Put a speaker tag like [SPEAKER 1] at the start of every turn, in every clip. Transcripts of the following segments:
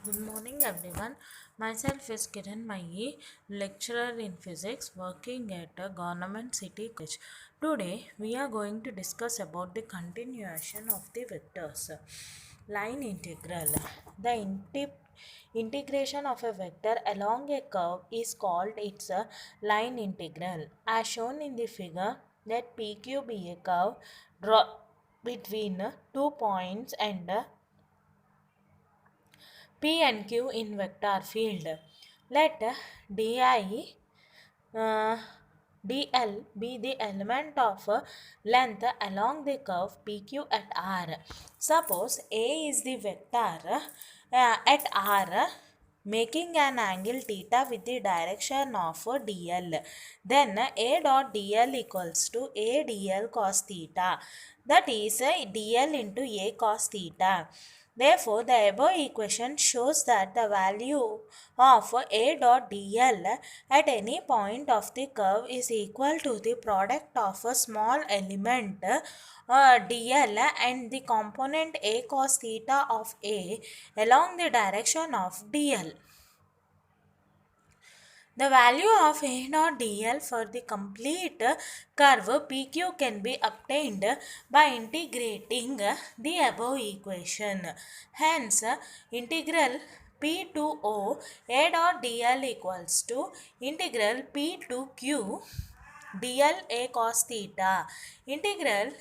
[SPEAKER 1] Good morning, everyone. Myself is Kiran Mayi, lecturer in physics working at a government city college. Today, we are going to discuss about the continuation of the vectors. Line integral. The integration of a vector along a curve is called its line integral. As shown in the figure, let PQ be a curve draw between two points and P and Q in vector field. Let di uh, dl be the element of length along the curve PQ at R. Suppose A is the vector at R making an angle theta with the direction of dl. Then A dot dl equals to A dl cos theta. That is dl into A cos theta. Therefore, the above equation shows that the value of A dot dl at any point of the curve is equal to the product of a small element dl and the component A cos theta of A along the direction of dl. The value of A dot dl for the complete curve PQ can be obtained by integrating the above equation. Hence, integral P to O A dot dl equals to integral P to Q dl a cos theta. Integral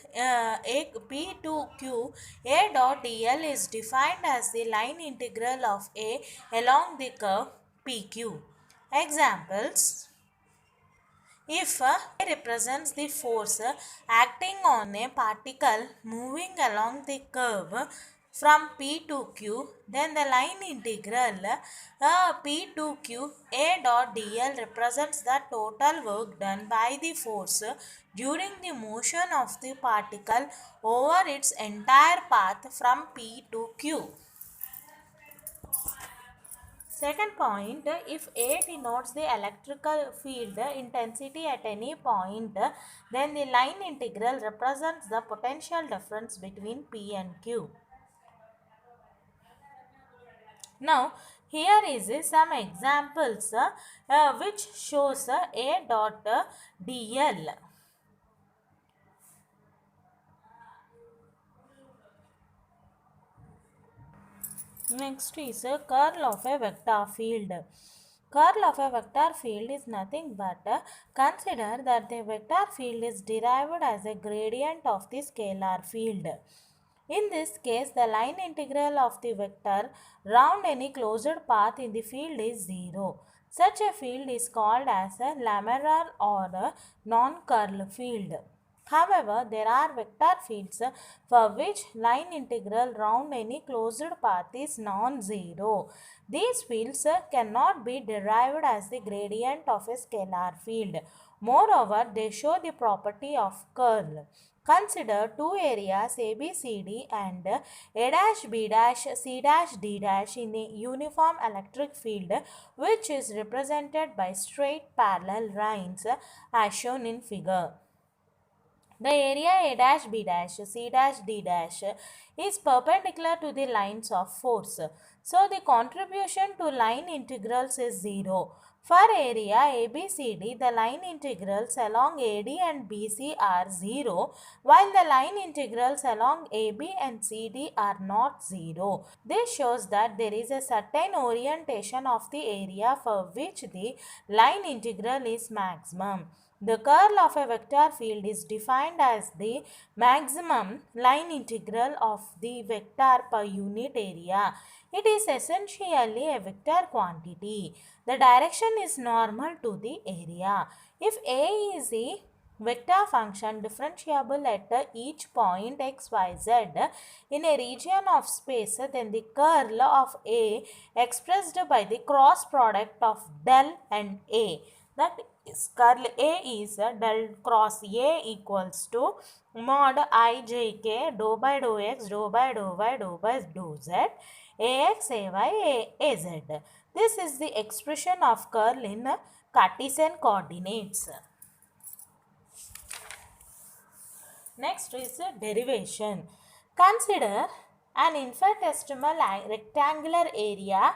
[SPEAKER 1] P to Q A dot dl is defined as the line integral of A along the curve PQ. Examples: if A represents the force acting on a particle moving along the curve from P to Q, then the line integral P to Q A dot dl represents the total work done by the force during the motion of the particle over its entire path from P to Q. Second point, if A denotes the electrical field intensity at any point, then the line integral represents the potential difference between P and Q. Now, here is some examples which shows A dot dl. Next is a curl of a vector field. Curl of a vector field is nothing but consider that the vector field is derived as a gradient of the scalar field. In this case, the line integral of the vector round any closed path in the field is 0. Such a field is called as a laminar or a non-curl field. However, there are vector fields for which line integral round any closed path is non-zero. These fields cannot be derived as the gradient of a scalar field. Moreover, they show the property of curl. Consider two areas ABCD and A dash B dash C dash D dash in a uniform electric field which is represented by straight parallel lines as shown in figure. The area A dash B dash C dash D dash is perpendicular to the lines of force. So the contribution to line integrals is 0. For area ABCD, the line integrals along AD and BC are 0, while the line integrals along AB and CD are not 0. This shows that there is a certain orientation of the area for which the line integral is maximum. The curl of a vector field is defined as the maximum line integral of the vector per unit area. It is essentially a vector quantity. The direction is normal to the area. If A is a vector function differentiable at each point xyz in a region of space, then the curl of A expressed by the cross product of del and A, that is curl A is del cross A equals to mod ijk dou by dou x dou by dou y dou by dou z ax ay az. This is the expression of curl in Cartesian coordinates. Next is derivation. Consider an infinitesimal rectangular area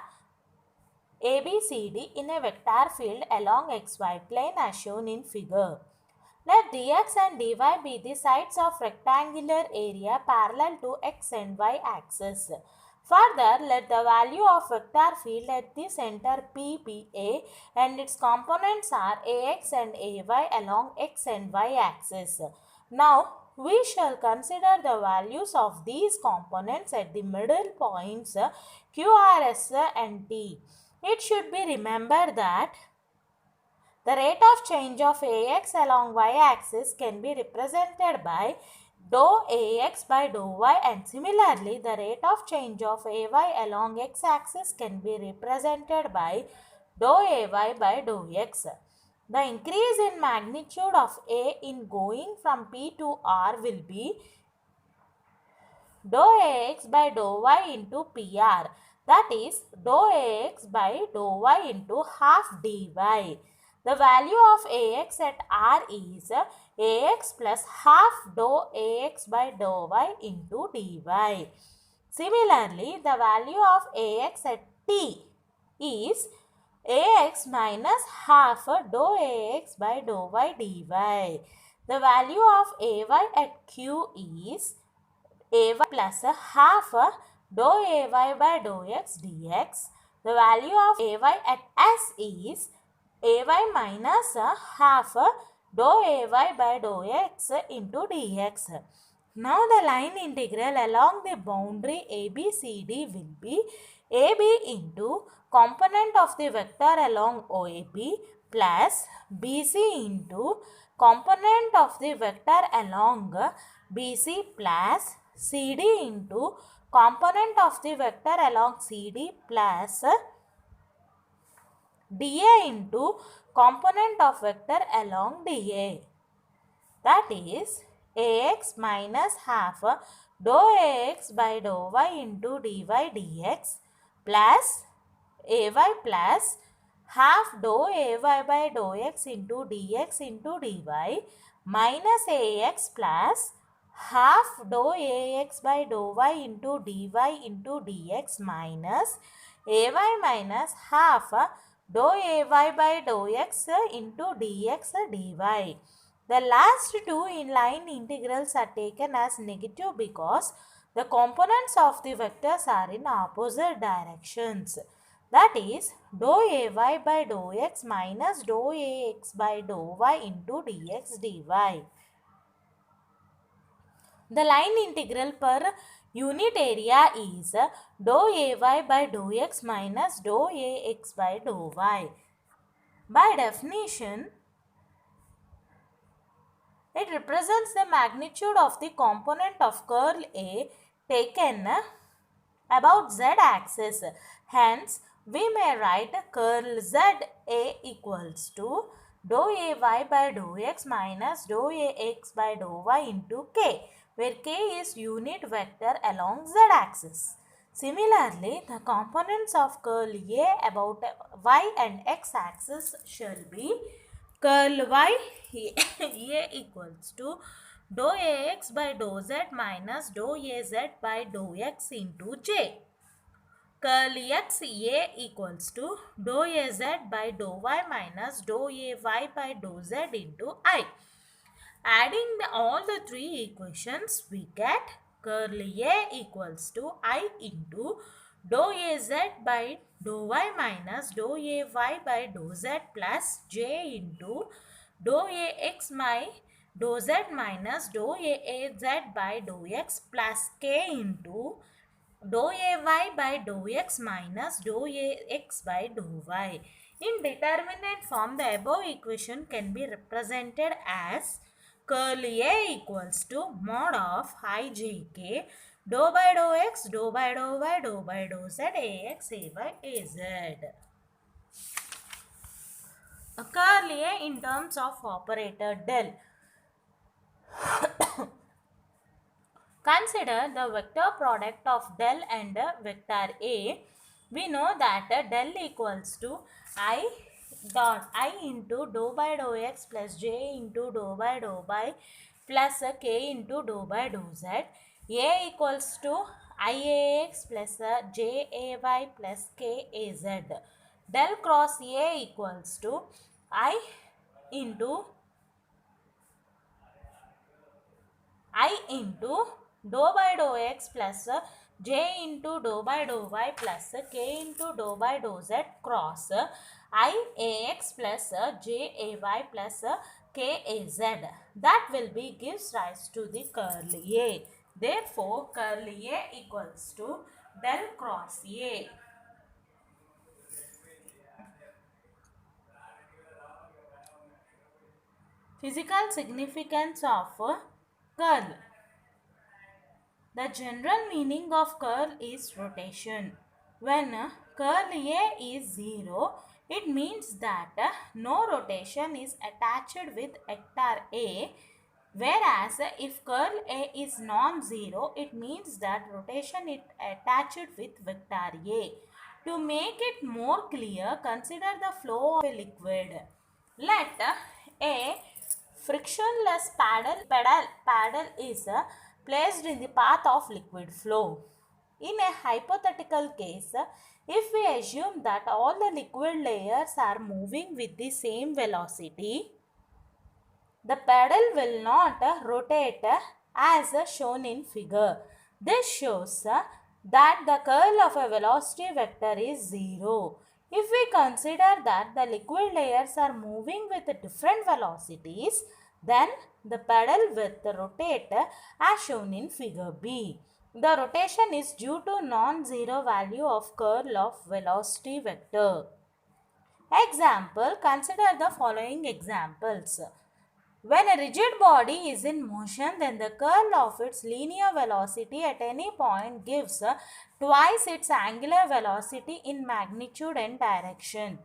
[SPEAKER 1] ABCD in a vector field along xy plane as shown in figure. Let dx and dy be the sides of rectangular area parallel to x and y axis. Further, let the value of vector field at the center P be A and its components are Ax and Ay along x and y axis. Now, we shall consider the values of these components at the middle points Q, R, S and T. It should be remembered that the rate of change of Ax along y-axis can be represented by dou Ax by dou y, and similarly the rate of change of Ay along x-axis can be represented by dou Ay by dou x. The increase in magnitude of A in going from P to R will be dou Ax by dou y into PR, that is dou Ax by dou y into half dy. The value of Ax at R is Ax plus half dou Ax by dou y into dy. Similarly, the value of Ax at T is Ax minus half dou Ax by dou y dy. The value of Ay at Q is Ay plus half dou Ay by dou x dx. The value of Ay at S is Ay minus half dou Ay by dou x into dx. Now the line integral along the boundary ABCD will be AB into component of the vector along OAB plus BC into component of the vector along BC plus CD into component of the vector along CD plus dA into component of vector along dA. That is Ax minus half dou Ax by dou y into dy dx plus Ay plus half dou Ay by dou x into dx into dy minus Ax plus half dou Ax by dou y into dy into dx minus Ay minus half dou Ay by dou x into dx dy. The last two inline integrals are taken as negative because the components of the vectors are in opposite directions. That is dou Ay by dou x minus dou Ax by dou y into dx dy. The line integral per unit area is dou Ay by dou x minus dou Ax by dou y. By definition, it represents the magnitude of the component of curl A taken about z-axis. Hence, we may write curl Z A equals to dou Ay by dou x minus dou Ax by dou y into k, where k is unit vector along z-axis. Similarly, the components of curl A about y and x-axis shall be curl y A equals to dou Ax by dou z minus dou Az by dou x into j. Curl x A equals to dou Az by dou y minus dou Ay by dou z into I. Adding all the three equations, we get curl A equals to I into dou Az by dou y minus dou Ay by dou z plus j into dou Ax my dou z minus dou Az by dou x plus k into dou Ay by dou x minus dou Ax by dou y. In determinant form, the above equation can be represented as curl A equals to mod of ijk dou by dou x, dou by dou y, dou by dou z, Ax, Ay, Az. Curl A in terms of operator del. Consider the vector product of del and vector A. We know that del equals to I dot I into dou by dou x plus j into dou by dou y plus k into dou by dou z. A equals to IAX plus JAY plus KAZ. Del cross A equals to I into dou by dou x plus j into dou by dou y plus k into dou by dou z cross IAX plus JAY plus KAZ. That will be gives rise to the curl A. Therefore, curl A equals to del cross A. Physical significance of curl. The general meaning of curl is rotation. When curl A is 0, it means that no rotation is attached with vector A, whereas if curl A is non-zero, it means that rotation is attached with vector A. To make it more clear, consider the flow of a liquid. Let a frictionless paddle is placed in the path of liquid flow. In a hypothetical case, if we assume that all the liquid layers are moving with the same velocity, the paddle will not rotate as shown in figure. This shows that the curl of a velocity vector is 0. If we consider that the liquid layers are moving with different velocities, then the paddle will rotate as shown in figure B. The rotation is due to non-zero value of curl of velocity vector. Example, consider the following examples. When a rigid body is in motion, then the curl of its linear velocity at any point gives twice its angular velocity in magnitude and direction.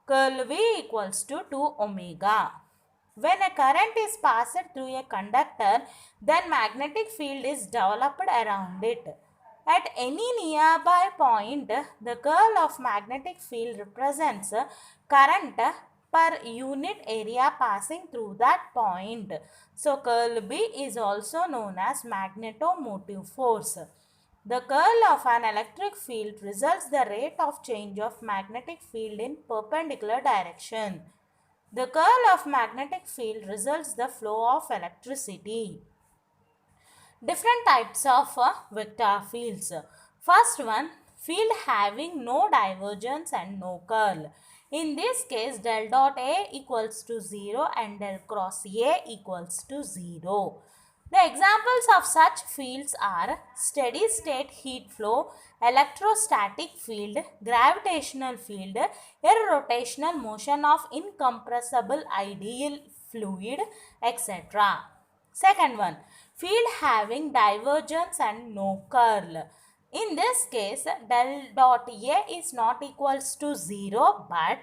[SPEAKER 1] Curl V equals to 2 omega. When a current is passed through a conductor, then magnetic field is developed around it. At any nearby point, the curl of magnetic field represents current per unit area passing through that point. So, curl B is also known as magnetomotive force. The curl of an electric field results the rate of change of magnetic field in perpendicular direction. The curl of magnetic field results the flow of electricity. Different types of vector fields. First one, field having no divergence and no curl. In this case, del dot A equals to 0 and del cross A equals to 0. The examples of such fields are steady state heat flow, electrostatic field, gravitational field, irrotational motion of incompressible ideal fluid, etc. Second one, field having divergence and no curl. In this case, del dot A is not equals to 0 but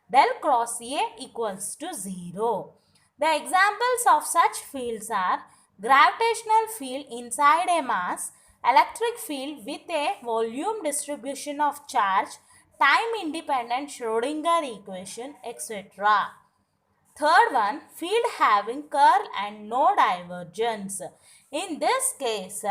[SPEAKER 1] del cross A equals to 0. The examples of such fields are gravitational field inside a mass, electric field with a volume distribution of charge, time independent Schrodinger equation, etc. Third one, field having curl and no divergence. In this case,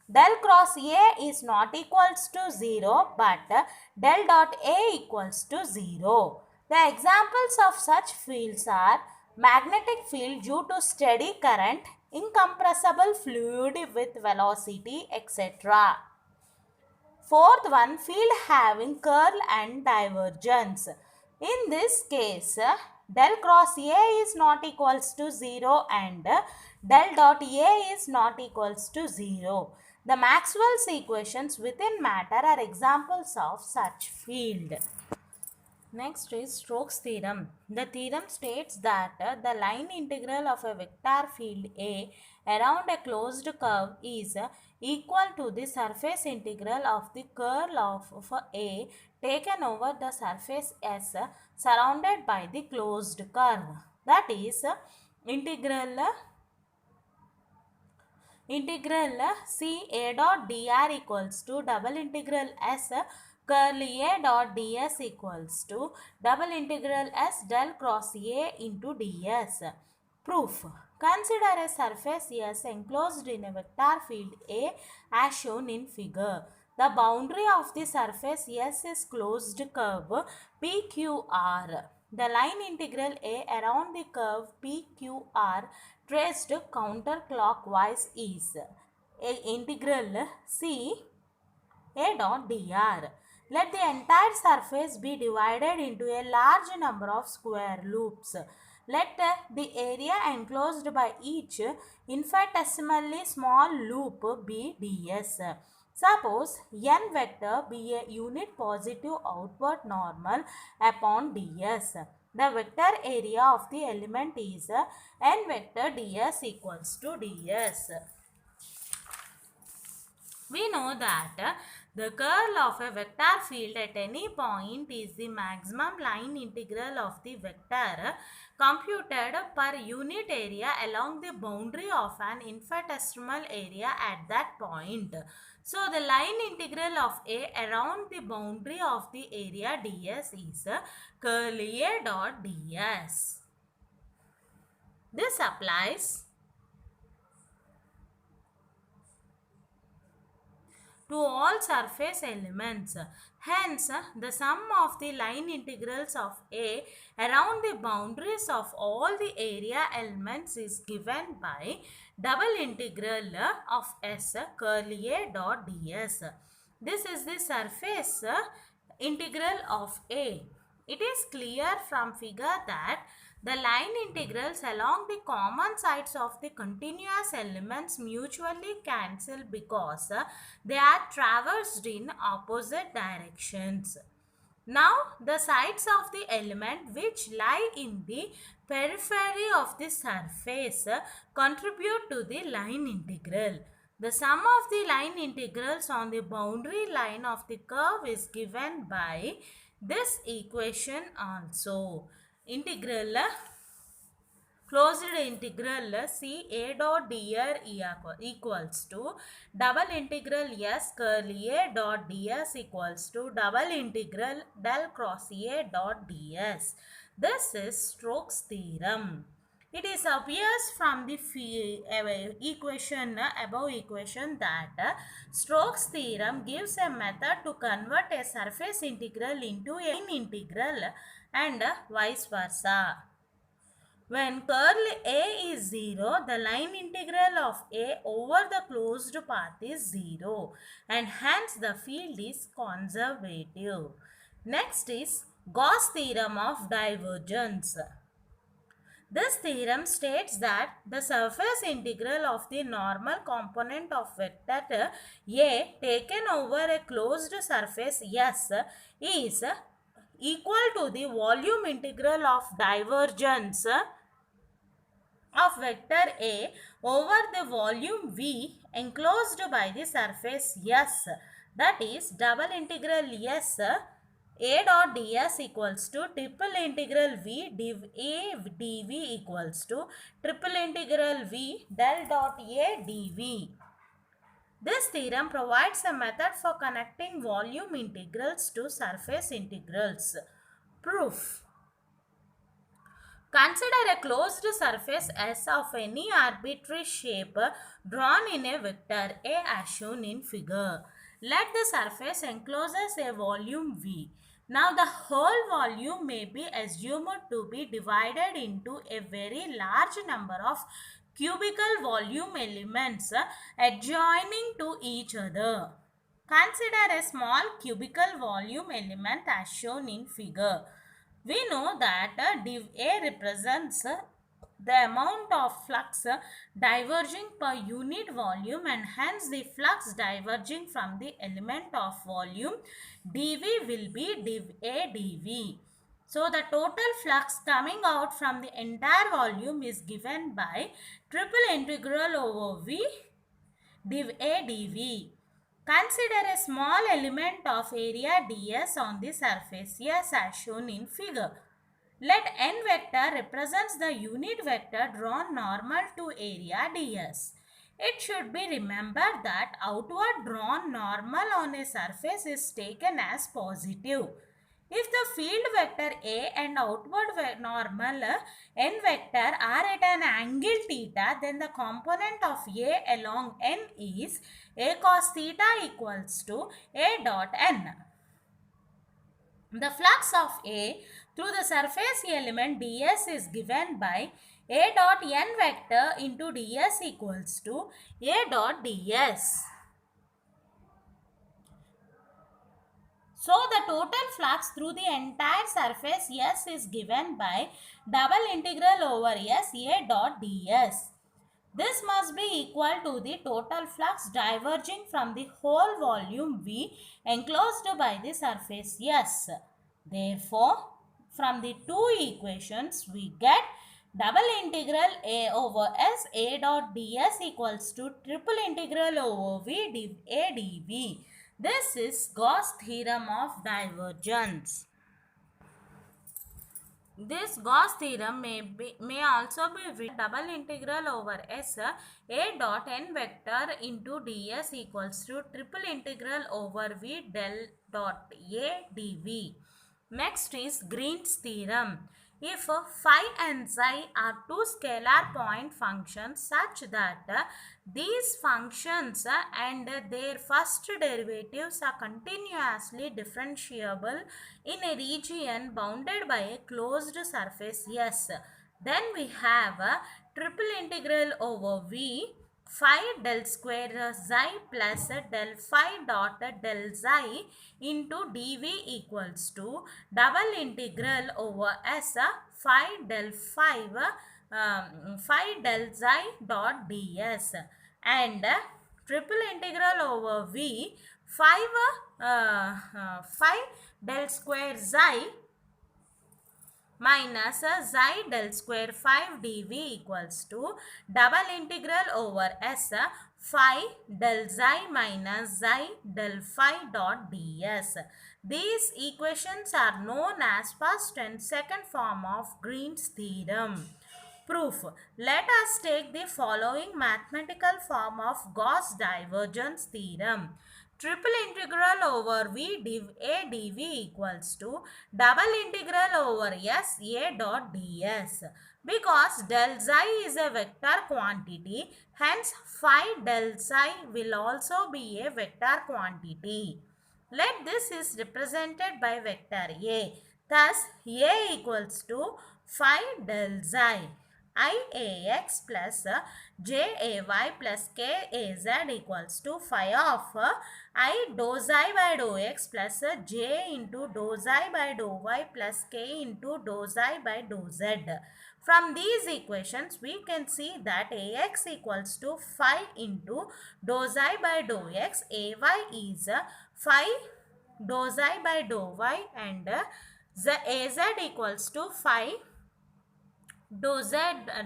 [SPEAKER 1] del cross A is not equals to 0 but del dot A equals to 0. The examples of such fields are magnetic field due to steady current, incompressible fluid with velocity, etc. Fourth one, field having curl and divergence. In this case, del cross A is not equals to 0 and del dot A is not equals to 0. The Maxwell's equations within matter are examples of such field. Next is Stokes' theorem. The theorem states that the line integral of a vector field A around a closed curve is equal to the surface integral of the curl of A taken over the surface S surrounded by the closed curve. That is integral C A dot dr equals to double integral S curl A dot ds equals to double integral S del cross A into ds. Proof. Consider a surface S enclosed in a vector field A as shown in figure. The boundary of the surface S is closed curve PQR. The line integral A around the curve PQR traced counterclockwise is a integral C A dot dr. Let the entire surface be divided into a large number of square loops. Let the area enclosed by each infinitesimally small loop be ds. Suppose n vector be a unit positive outward normal upon ds. The vector area of the element is n vector ds equals to ds. We know that the curl of a vector field at any point is the maximum line integral of the vector computed per unit area along the boundary of an infinitesimal area at that point. So, the line integral of A around the boundary of the area ds is curl A dot ds. This applies to all surface elements. Hence, the sum of the line integrals of A around the boundaries of all the area elements is given by double integral of S curl A dot ds. This is the surface integral of A. It is clear from figure that the line integrals along the common sides of the continuous elements mutually cancel because they are traversed in opposite directions. Now, the sides of the element which lie in the periphery of the surface contribute to the line integral. The sum of the line integrals on the boundary line of the curve is given by this equation also. Integral closed integral C A dot dr equals to double integral S curl A dot ds equals to double integral del cross A dot ds. This is Stokes' theorem. It is obvious from the above equation that Stokes' theorem gives a method to convert a surface integral into a line integral and vice versa. When curl A is 0, the line integral of A over the closed path is 0 and hence the field is conservative. Next is Gauss theorem of divergence. This theorem states that the surface integral of the normal component of vector A taken over a closed surface S is equal to the volume integral of divergence of vector A over the volume V enclosed by the surface S, that is double integral S A dot ds equals to triple integral V div A dv equals to triple integral V del dot A dv. This theorem provides a method for connecting volume integrals to surface integrals. Proof. Consider a closed surface S of any arbitrary shape drawn in a vector A as shown in figure. Let the surface encloses a volume V. Now the whole volume may be assumed to be divided into a very large number of cubical volume elements adjoining to each other. Consider a small cubical volume element as shown in figure. We know that div A represents the amount of flux diverging per unit volume and hence the flux diverging from the element of volume dv will be div A dv. So the total flux coming out from the entire volume is given by triple integral over V div A dv. Consider a small element of area ds on the surface S as shown in figure. Let n vector represents the unit vector drawn normal to area ds. It should be remembered that outward drawn normal on a surface is taken as positive. If the field vector A and outward normal n vector are at an angle theta, then the component of A along n is A cos theta equals to A dot n. The flux of A through the surface element ds is given by A dot n vector into ds equals to A dot ds. So the total flux through the entire surface S is given by double integral over S A dot ds. This must be equal to the total flux diverging from the whole volume V enclosed by the surface S. Therefore, from the two equations we get double integral A over S A dot ds equals to triple integral over V A dv. This is Gauss theorem of divergence. This Gauss theorem may also be written double integral over S A dot n vector into ds equals to triple integral over V del dot A dv. Next is Green's theorem. If phi and psi are two scalar point functions such that these functions and their first derivatives are continuously differentiable in a region bounded by a closed surface S, then we have a triple integral over V phi del square xi plus del phi dot del xi into dv equals to double integral over s phi del phi del xi dot ds and triple integral over v phi del square xi minus xi del square 5 dv equals to double integral over s phi del xi minus xi del phi dot ds. These equations are known as first and second form of Green's theorem. Proof. Let us take the following mathematical form of Gauss divergence theorem. Triple integral over V div A dv equals to double integral over S A dot ds. Because del xi is a vector quantity, hence phi del xi will also be a vector quantity. Let this is represented by vector A. Thus, A equals to phi del xi. Iax plus jay plus kaz equals to phi of I dou xi by dou x plus j into dou xi by dou y plus k into dou xi by dou z. From these equations, we can see that Ax equals to phi into dou xi by dou x, Ay is phi dou xi by dou y and Az equals to phi dou z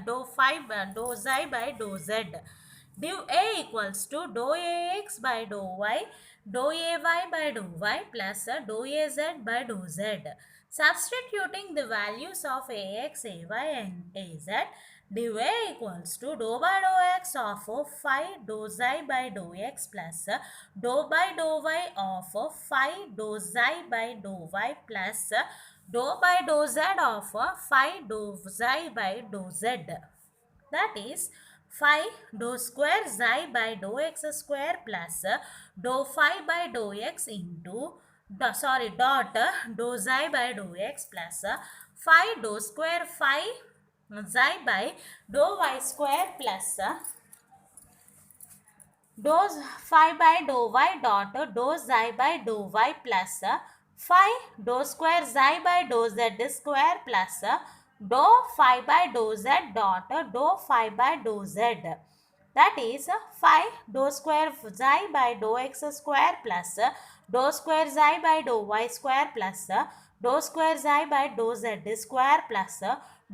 [SPEAKER 1] dou phi dou xi by dou z. Div A equals to dou Ax by dou y, dou Ay by dou y plus dou Az by dou z. Substituting the values of Ax, Ay and Az, div A equals to dou by dou x of phi dou xi by dou x plus dou by dou y of phi dou xi by dou y plus dou by dou z of phi dou xi by dou z. That is phi dou square xi by dou x square plus dou phi by dou x into dot dou xi by dou x plus phi dou square phi xi by dou y square plus dou phi by dou y dot dou xi by dou y plus phi dou square xi by dou z square plus dou phi by dou z dot dou phi by dou z. That is phi dou square xi by dou x square plus dou square xi by dou y square plus dou square xi by dou z square plus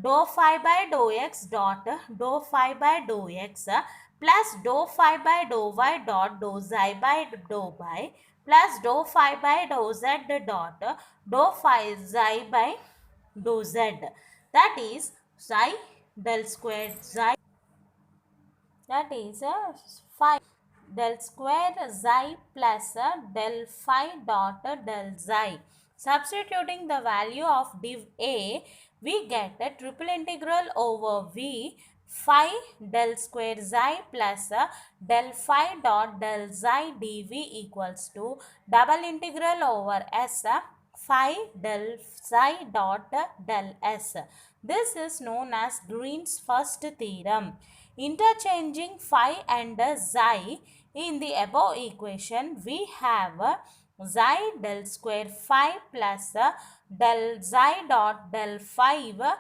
[SPEAKER 1] dou phi by dou x dot dou phi by dou x plus dou phi by dou y dot dou xi by dou y plus dou phi by dou z dot dou phi xi by dou z. That is psi del square xi. That is phi del square xi plus del phi dot del xi. Substituting the value of div A, we get a triple integral over V phi del square xi plus del phi dot del xi dv equals to double integral over S phi del psi dot del S. This is known as Green's first theorem. Interchanging phi and xi in the above equation, we have xi del square phi plus del xi dot del 5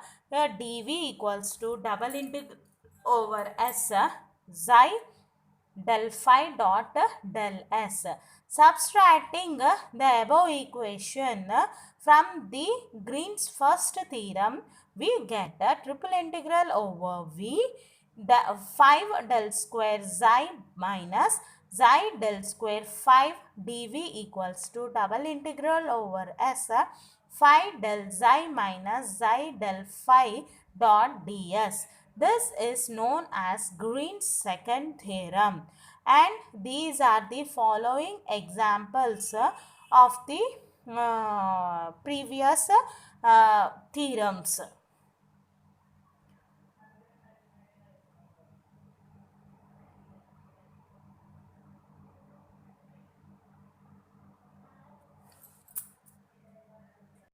[SPEAKER 1] dv equals to double integral over S xi del phi dot del S. Subtracting the above equation from the Green's first theorem, we get a triple integral over V the 5 del square xi minus xi del square 5 dv equals to double integral over S phi del xi minus xi del phi dot ds. This is known as Green's second theorem, and these are the following examples of the previous theorems.